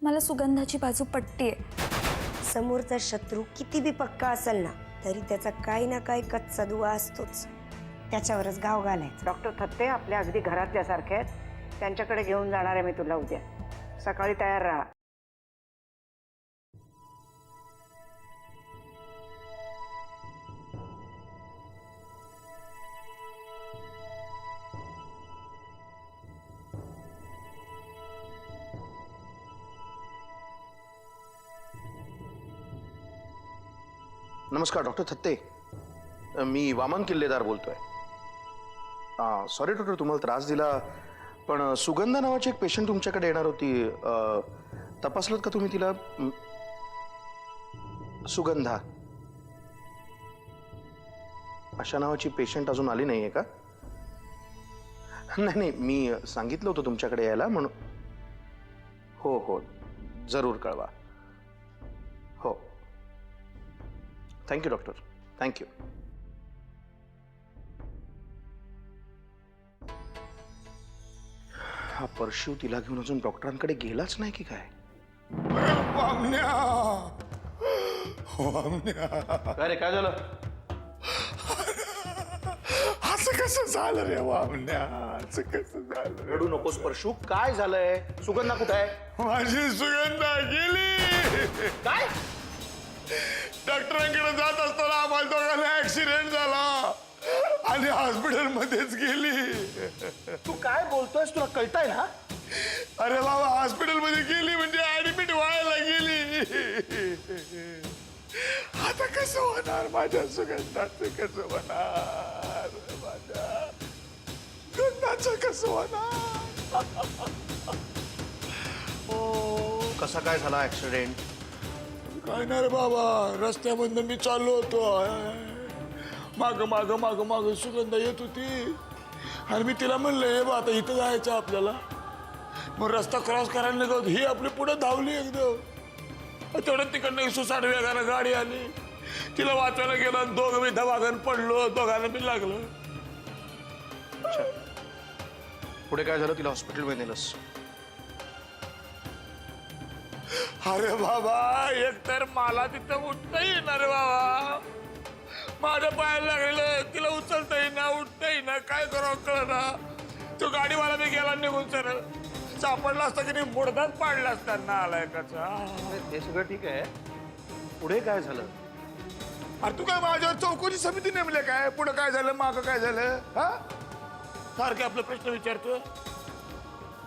मला सुगंधाची बाजू पटतीये। समोरचा शत्रू किती बी पक्का असेल ना तरी त्याचा काही ना काही कच्चा दुवा असतोच, त्याच्यावरच गाव घालायचं। डॉक्टर थत्ते आपल्या अगदी घरातल्यासारखे आहेत, त्यांच्याकडे घेऊन जाणार आहे मी तुला उद्या सकाळी, तयार राहा। नमस्कार डॉक्टर थत्ते, मी वामन किल्लेदार बोलतोय। सॉरी डॉक्टर, तुम्हाला त्रास दिला, पण सुगंधा नावाची एक पेशंट तुमच्याकडे येणार होती, तपासलं का तुम्ही तिला? सुगंधा अशा नावाची पेशंट अजून आली नाहीये का? नाही, मी सांगितलं होतं तुमच्याकडे यायला म्हणून। हो हो, जरूर कळवा। हो, थँक्यू डॉक्टर, थँक्यू। हा परशु तिला घेऊन अजून डॉक्टरांकडे गेलाच नाही की काय? अरे काय झालं? असं कसं झालं रे वामन्या, असं कसं झालं? रडू नकोस परशु, काय झालंय? सुगंधा कुठे आहे? माझी सुगंधा गेली। काय? डॉक्टरांकडे जात असताना आम्हाला दोघांना ऍक्सिडेंट झाला आणि हॉस्पिटल मध्येच गेली। तू काय बोलतोयस? तुला कळतंय ना? अरे बाबा, हॉस्पिटल मध्ये गेली म्हणजे ऍडमिट व्हायला गेली। आता कसं होणार माझ्या सुगंधाचं? कसं होणार माझ्या सुगंधाचं? कसं होणार? कसा काय झाला ऍक्सिडेंट? काय नाही रे बाबा, रस्त्यामधनं मी चाललो होतो, माग माग माग माग सुगंधा येत होती आणि मी तिला म्हणलं हे बा आता इथं जायचं आपल्याला। मग रस्ता क्रॉस करायला निघत ही आपली पुढे धावली एकदम। तेवढं तिकडनं 160 वेगानं गाडी आली, तिला वाचवायला गेलं, दोघं मी धबागन पडलो, दोघांना मी लागलं। अच्छा, पुढे काय झालं? तिला हॉस्पिटलमध्ये नेलंस? अरे बाबा, एक तर मला तिथं उठता येईना रे बाबा, माझ्या पायाला लागलेलं, तिला उचलता येईना, उठता येईना, काय करावं कळना। तो गाडीवाला मी गेला निघून, सरळ सापडला असता की नाही मुडदात पाडला असता नालायकाचा। हे सगळं ठीक आहे, पुढे काय झालं? अरे तू काय माझ्यावर चौकशी समिती नेमले काय? पुढे काय झालं, मागं काय झालं? हा, सारखे आपले प्रश्न विचारतो।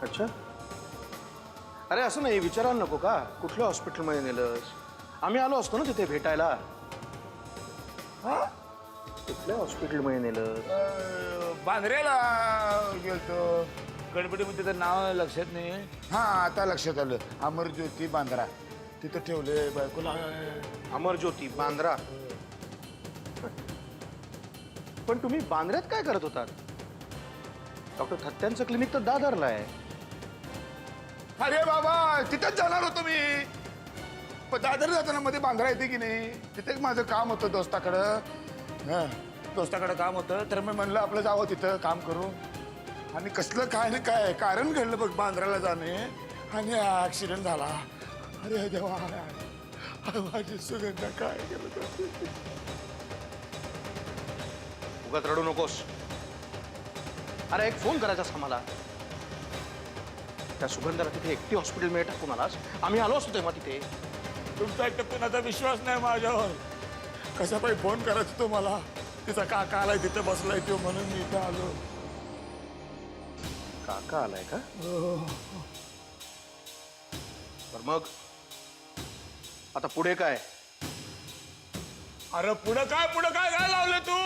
अच्छा, अरे असं नाही, विचारायला नको का? कुठल्या हॉस्पिटलमध्ये नेलंस? आम्ही आलो असतो ना तिथे भेटायला। हा, कुठल्या हॉस्पिटलमध्ये नेलंस? बांद्रेला गेलतो, गणपतीमध्ये त्याचं नाव लक्षात नाही। हा, आता लक्षात आलं, अमरज्योती बांद्रा, तिथं ठेवले बायकोला। अमरज्योती बांद्रा? पण तुम्ही बांद्र्यात काय करत होतात? डॉक्टर थत्त्यांचं क्लिनिक तर दादरला आहे। अरे बाबा, तिथेच जाणार होतो मी, पण दादर जाताना मध्ये बांद्रा येते की नाही, तिथे माझं काम होतं दोस्ताकडं। दोस्ताकडं काम होतं, तर मी म्हणलं आपलं जावं तिथं काम करू। आणि कसलं काय ना काय कारण घडलं बघ बांद्राला जाणे, आणि ऍक्सिडेंट झाला। अरे देवा, माझी सुगंधा काय केलं? उगाच रडू नकोस। अरे एक फोन करायचा आम्हाला, त्या सुगंधाला तिथे एकटी हॉस्पिटलमध्ये टाकून आलास, आम्ही आलो असतो तेव्हा तिथे। तुमचा एक कुणाचा विश्वास नाही माझ्यावर, कसा पाहिजे फोन करायचा तुम्हाला? तिचा काका आलाय तिथे बसलाय तो, म्हणून मी इथं आलो। काका आलाय का? तर मग आता पुढे काय? अरे पुढं काय लावलं तू?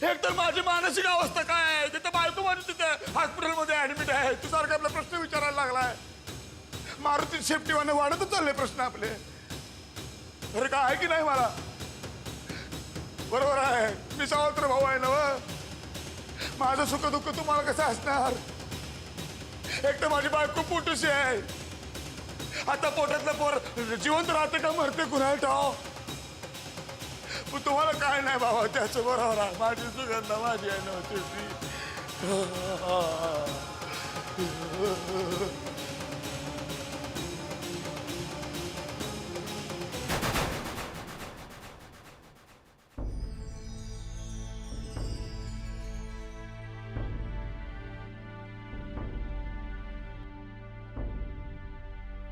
एक तर माझी मानसिक अवस्था काय आहे, तिथं बायको माझी तिथे हॉस्पिटलमध्ये ऍडमिट आहे, तू सारखा आपला प्रश्न विचारायला लागलाय। मारुती सेफ्टीवाने वाढतच चालले प्रश्न आपले। अरे काय आहे की नाही मला? बरोबर आहे, मी सावत्र भाऊ आहे ना, माझं सुख दुःख तुम्हाला कसं असणार? एक तर माझी बायको पोटूशी आहे, आता पोटातलं पोर जिवंत राहते का मरते कुणाला ठाव? तुम्हाला काय नाही बाबा, त्याचं बरोबर आहे, माझी सुगंधा माझी आहे नव्हती।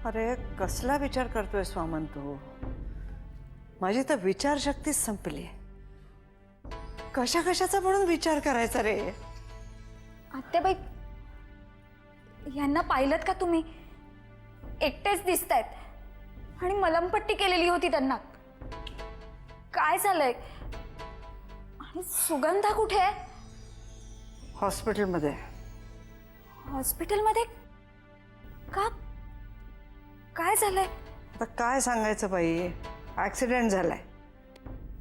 अरे कसला विचार करतोय स्वामन तू? माझी तर विचारशक्तीच संपली. कशा कशाचा म्हणून विचार करायचा रे? आत्याबाई, यांना पाहिलत का तुम्ही? एकटेच दिसतायत आणि मलमपट्टी केलेली होती त्यांना. काय झालंय? आणि सुगंधा कुठे आहे? हॉस्पिटलमध्ये. हॉस्पिटलमध्ये? का? काय झालंय? आता काय सांगायचं बाई, ऍक्सिडेंट झालाय.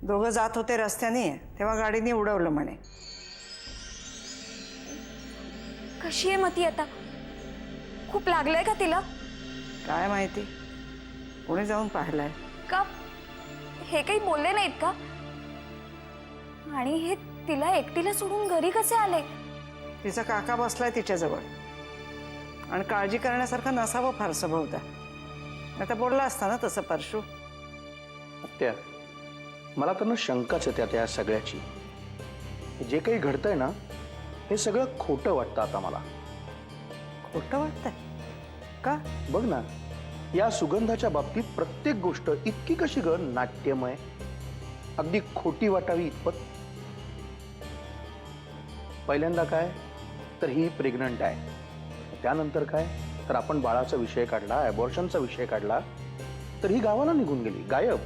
दोघं जात होते रस्त्याने, तेव्हा गाडीने उडवलं म्हणे. कशी आहे मग ती आता? खूप लागलंय का तिला? काय माहिती, कोणी जाऊन पाहिलंय? का हे काही बोलले नाहीत का? आणि हे तिला एकटीला सोडून घरी कसे आले? तिचा काका बसलाय तिच्याजवळ आणि काळजी करण्यासारखं नसावं फारसं बहुधा. आता बोलला असता ना तसं परशू. त्या मला तर ना शंकाच आहे त्या सगळ्याची. जे काही घडतंय ना, हे सगळं खोटं वाटतं आता मला. खोटं वाटतंय का? बघ ना, या सुगंधाच्या बाबतीत प्रत्येक गोष्ट इतकी कशी ग नाट्यमय, अगदी खोटी वाटावी इतपत. पहिल्यांदा काय तर ही प्रेग्नंट आहे, त्यानंतर काय तर आपण बाळाचा विषय काढला, ॲबॉर्शनचा विषय काढला, तर ही गावाला निघून गेली, गायब.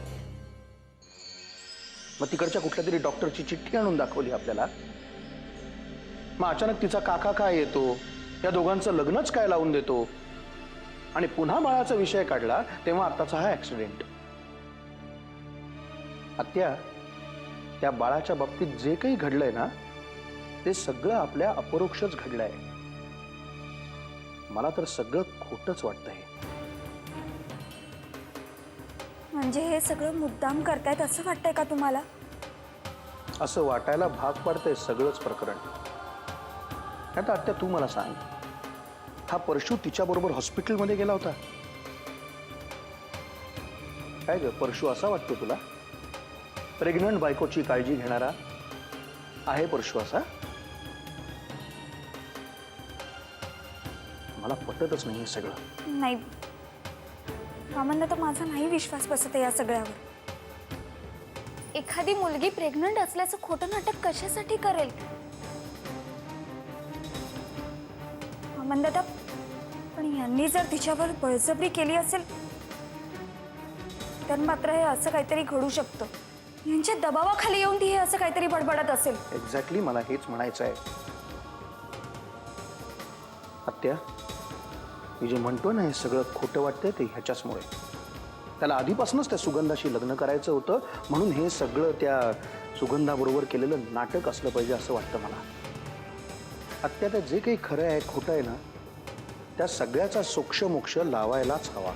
मग तिकडच्या कुठल्या तरी डॉक्टरची चिठ्ठी आणून दाखवली आपल्याला. मग अचानक तिचा काका काय येतो, या दोघांचं लग्नच काय लावून देतो, आणि पुन्हा बाळाचा विषय काढला तेव्हा आताचा हा ऍक्सिडेंट. आत्या, त्या बाळाच्या बाबतीत जे काही घडलंय ना, ते सगळं आपल्या अपरोक्षच घडलंय. मला तर सगळं खोटच वाटतंय. म्हणजे हे सगळं मुद्दाम करतायत असं वाटतंय का तुम्हाला? असं वाटायला भाग पडतंय सगळंच प्रकरण. आता आत्या तू मला सांग, हा परशू तिच्याबरोबर हॉस्पिटलमध्ये गेला होता? काय ग परशू असा वाटतो तुला? प्रेग्नंट बायकोची काळजी घेणारा आहे परशू असा? मला पटतच नाही हे सगळं. नाही मामांना, तर माझा नाही विश्वास बसत या सगळ्यावर. एखादी मुलगी प्रेग्नंट असल्याचं खोटं नाटक कशासाठी करेल? मामंदादा, पण यांनी जर तिच्यावर बळजबरी केली असेल तर मात्र हे असं काहीतरी घडू शकतं. यांच्या दबावाखाली येऊन ती हे असं काहीतरी बडबडत असेल. एक्झॅक्टली मला हेच म्हणायचं आहे. आत्या, मी जे म्हणतो ना हे सगळं खोटं वाटतंय ते ह्याच्याचमुळे. त्याला आधीपासूनच त्या सुगंधाशी लग्न करायचं होतं, म्हणून हे सगळं त्या सुगंधाबरोबर केलेलं नाटक असलं पाहिजे असं वाटतं मला. आत्या, त्या जे काही खरं आहे खोटं आहे ना, त्या सगळ्याचा सोक्षमोक्ष लावायलाच हवा.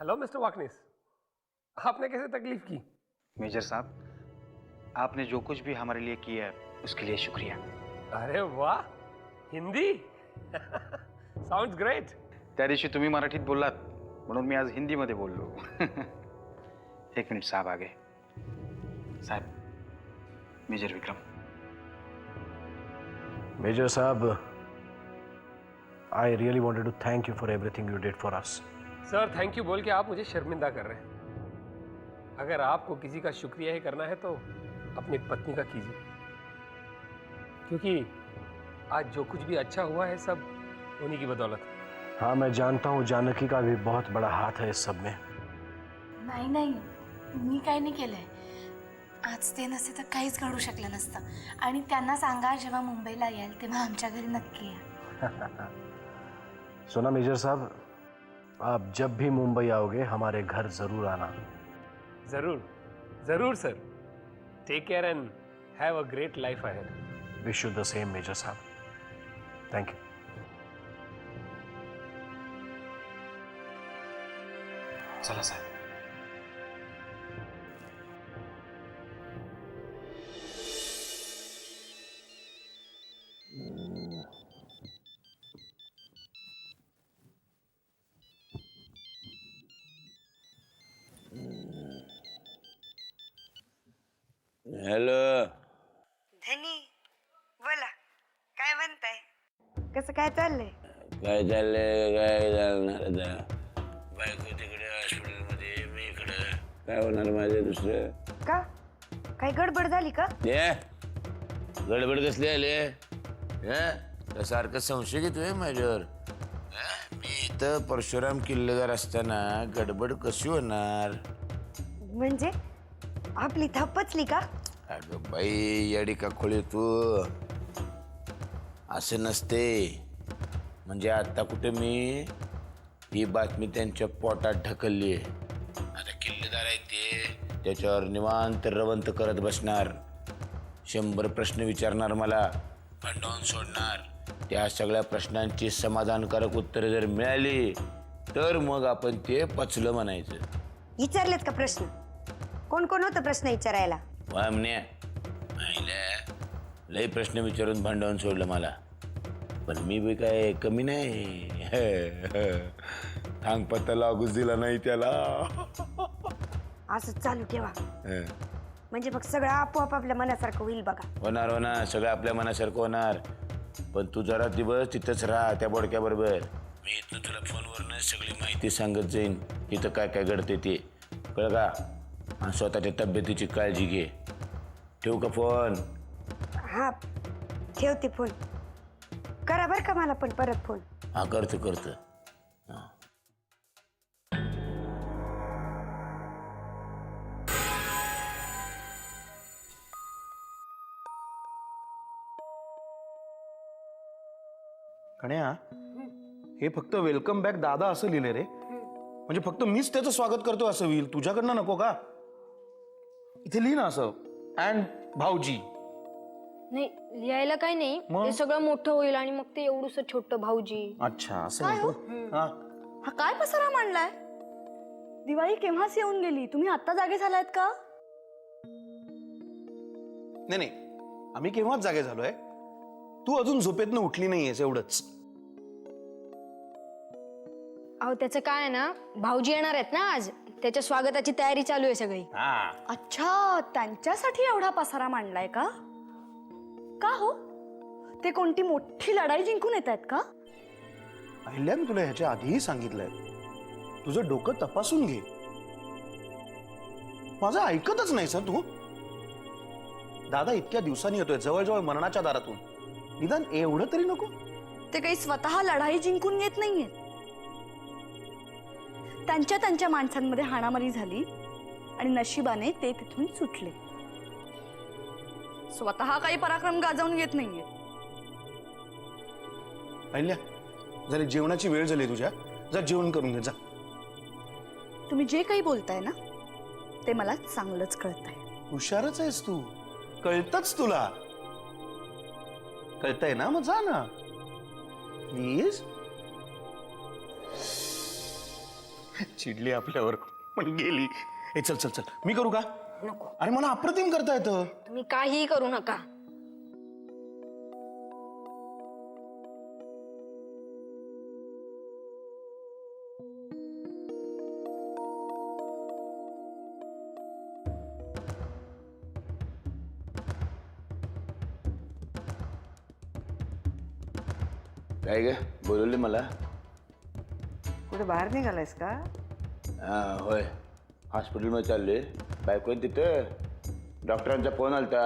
हेलो मिस्टर वाकनिस, आपने कैसे तकलीफ की? मेजर साहब, आपने जो कुछ भी हमारे लिए किया है उसके लिए शुक्रिया. अरे वाह, हिंदी साउंड्स ग्रेट. त्या दिवशी तुम्ही मराठीत बोललात म्हणून मी आज हिंदीमध्ये बोललो. एक मिनिट, साहब आ गए. साहब, major Vikram. Major Saab, I really wanted to thank you for everything you did for us. Sir thank you बोल के आप मुझे शर्मिंदा कर रहे हैं. अगर आपको किसी का शुक्रिया ही करना है तो अपनी पत्नी का कीजिए, क्योंकि आज जो कुछ भी अच्छा हुआ है सब उन्हीं की बदौलत. हाँ, मैं जानता हूँ जानकी का भी बहुत बड़ा हाथ है इस सब में. नाही नाही, मी काही नाही केलंय. आज ते नसते तर काहीच घडू शकलं नसतं. आणि त्यांना सांगा जेव्हा मुंबईला याल तेव्हा आमच्या घरी नक्की या. सुना मेजर साहब, आप जब भी मुंबई आओगे हमारे घर जरूर आना. जरूर जरूर sir. Take care and have a great life ahead. Wish you the same major साहब. Thank you. चला साहेब. हॅलो. धनी बोला, काय म्हणताय? कसं काय चाललंय? काय चाललंय? काय चालणार आता? बायको तिकडे हॉस्पिटलमध्ये, मी इकडे. काय होणार माझे दुसरं? का काही गडबड झाली का? गडबड कसली आले? सारखं संशय घेतोय माझ्यावर. मी इथं परशुराम किल्लेदार असताना गडबड कशी होणार? म्हणजे आपली थप्पचली का? अगं बाई, येडी का खोळी तू. असं नसते. म्हणजे आता कुठे मी ही बातमी त्यांच्या पोटात ढकलली. आता किल्लेदार आहे ते, त्याच्यावर निवांत रवंत करत बसणार. 100 प्रश्न विचारणार मला, भांडवून सोडणार. त्या सगळ्या प्रश्नांची समाधानकारक उत्तरे जर मिळाली तर मग आपण ते पचलं म्हणायचं. विचारलेत का प्रश्न? कोण कोण होतं प्रश्न विचारायला? वामण्या लय प्रश्न विचारून भांडवून सोडलं मला. पण मी बी काय कमी नाही. थांग पत्ता लागूच दिला नाही त्याला. असं चालू ठेवा, म्हणजे मग सगळं आपोआप आपल्या मनासारखं होईल बघा. होणार सगळं आपल्या मनासारखं होणार. पण तू जरा दिवस तिथंच राहा त्या बोडक्याबरोबर. मी इथनं तुला फोनवरनं सगळी माहिती सांगत जाईन, इथं काय काय घडते ते. कळलं का? आणि स्वतःच्या तब्येतीची काळजी घे. ठेवू का फोन? हा ठेवते फोन. करा बरं का मला पण परत फोन. हा करतो. कण्या, हे फक्त वेलकम बॅक दादा असं लिहिलंय रे. म्हणजे फक्त मीच त्याचं स्वागत करतो असं होईल, तुझ्याकडनं नको का? इथे लिही ना असं, अँड भाऊजी. नाही, लिहायला काही नाही. ते सगळं मोठं होईल आणि मग ते एवढंसं छोटं भाऊजी. अच्छा, असं म्हणतो. हा, हा काय पसारा मांडलाय? दिवाळी केव्हाच येऊन गेली, तुम्ही आता जागे झालायत का? नाही, आम्ही केव्हाच जागे झालोय. तू अजून झोपेतनं उठली नाहीयेस, एवढंच. अहो त्याचं काय आहे ना, भाऊजी येणार आहेत ना आज, त्याच्या स्वागताची तयारी चालू आहे सगळी. अच्छा, त्यांच्यासाठी एवढा पसारा मांडलाय का? का हो, ते कोणती मोठी लढाई जिंकून येत आहेत का? अहिल्यान तुला ह्याच्या आधीही सांगितलंय, तुझं डोकं तपासून घे. माझं ऐकतच नाही सर तू. दादा इतक्या दिवसांनी येतोय, जवळजवळ मरणाच्या दारातून. निदान एवढं तरी नको? ते काही स्वतः लढाई जिंकून येत नाहीये. त्यांच्या माणसांमध्ये हाणामारी झाली आणि नशिबाने ते तिथून सुटले. स्वतः काही पराक्रम गाजवून घेत नाहीये. अहिल्या, जरा जेवणाची वेळ झाली तुझ्या, जा जेवण करून घे जा. तुम्ही जे काही बोलताय ना ते मला चांगलंच कळतंय. हुशारच आहेस तू, कळतच तुला. कळतंय ना, मग जा ना प्लीज. चिडली आपल्यावर पण गेली. ए चल, मी करू का? नको. अरे मला अप्रतिम करता येतं. तुम्ही काहीही करू नका. काय ग, बोलवले मला? कुठे बाहेर निघालायस का? होय, हॉस्पिटलमध्ये चालले. बायको आहे तिथं. डॉक्टरांचा फोन आलता,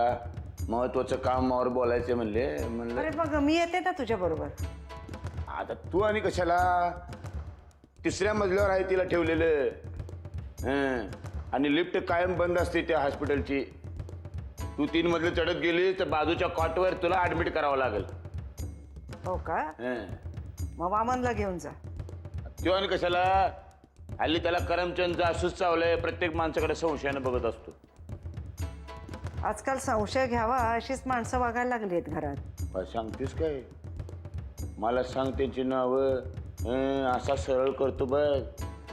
महत्वाचं कामावर बोलायचे म्हणलं. अरे मग मी येते ना तुझ्या बरोबर. आता तू आणि कशाला? 3ऱ्या मजल्यावर आहे तिला ठेवलेलं. आणि लिफ्ट कायम बंद असते त्या हॉस्पिटलची. तू 3 मजले चढत गेली तर बाजूच्या कॉटवर तुला ऍडमिट करावं लागेल. हो का? मग वामनला घेऊन जा. तो आणि कशाला? हल्ली त्याला करमचंद जासूस चावलंय. प्रत्येक माणसाकडे संशयानं बघत असतो. आजकाल संशय घ्यावा अशीच माणसं वागायला लागली आहेत घरात. काय सांगतेस काय? मला सांग त्यांची नावं. असा सरळ करतो बघ.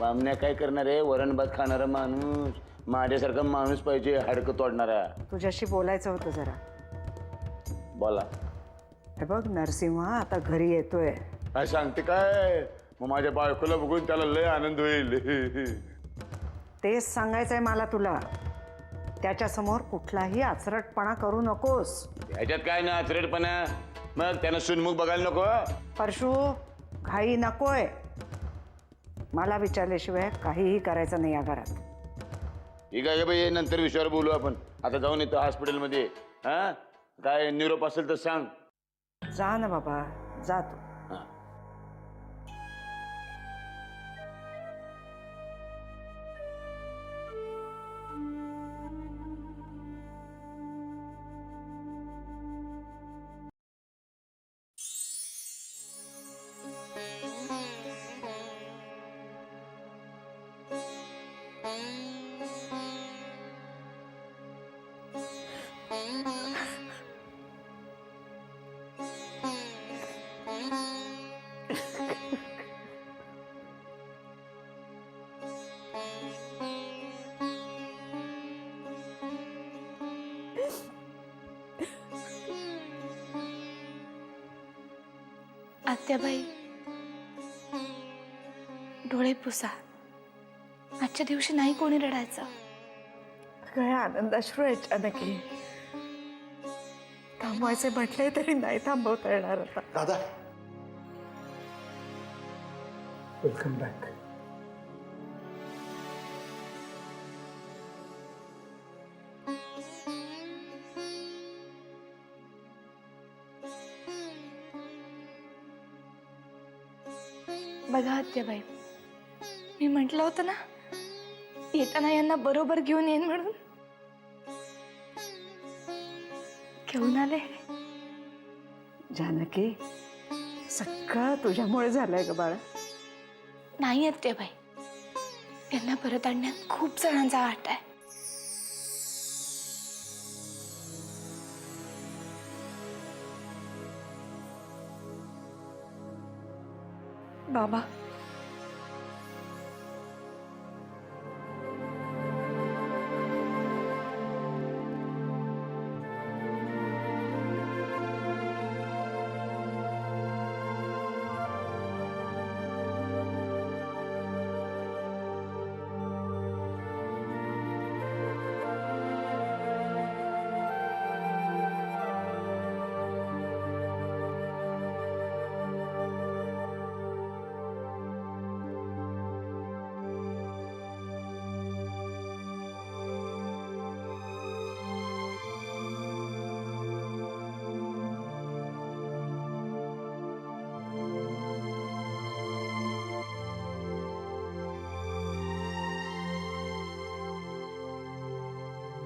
बामण्या काय करणार आहे? वरण भात खाणारा माणूस. माझ्यासारखा माणूस पाहिजे, हाडकं तोडणारा. तुझ्याशी बोलायचं होतं जरा. बोला. हे बघ, नरसिंह आता घरी येतोय. काय सांगते काय? मग माझ्या बायकोला बघून त्याला लय आनंद होईल. तेच सांगायचंय मला तुला. त्याच्यासमोर कुठलाही आचरटपणा करू नकोस. ह्याच्यात काय ना आचरटपणा? मग त्यानं सुनमुख बघायला नको? परशू, घाई नकोय. मला विचारल्याशिवाय काहीही करायचं नाही या घरात. ठीक आहे बाई, नंतर विषयावर बोलू आपण. आता जाऊन येतो हॉस्पिटलमध्ये. हा, काय निरोप असेल तर सांग. जा ना बाबा, जा तू. आत्याबाई, डोळे पुसा. आजच्या दिवशी नाही कोणी रडायचं. काय आनंदाश्रू आहे जानकी. थांबवायचे म्हटले तरी नाही थांबवता येणार आता. दादा वेलकम बॅक. बघा आत्याबाई, मी म्हटलं होतं ना येताना यांना बरोबर घेऊन येईन म्हणून. घेऊन आले. जानकी, सगळं तुझ्यामुळे झालंय ग बाळा. नाही आत्याबाई, यांना परत आणण्यात खूप जणांचा वाटा आहे. बाबा,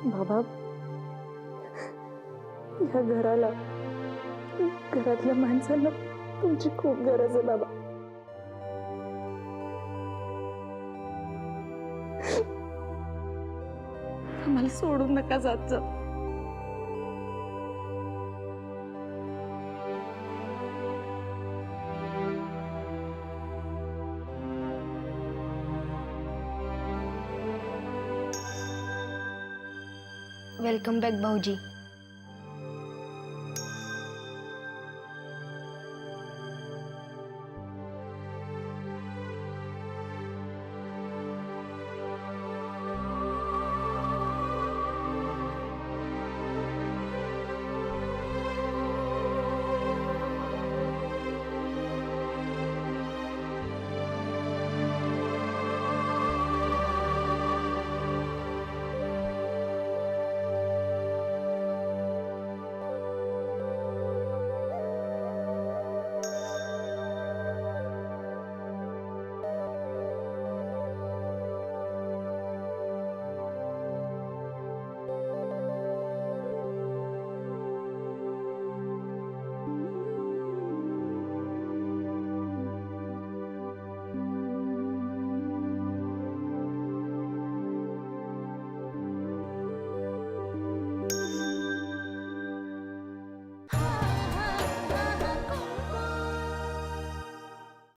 बाबा, या घराला, घरातल्या माणसांना तुमची खूप गरज आहे बाबा. आम्हाला सोडून नका जात जा. वेलकम बॅक भाऊजी.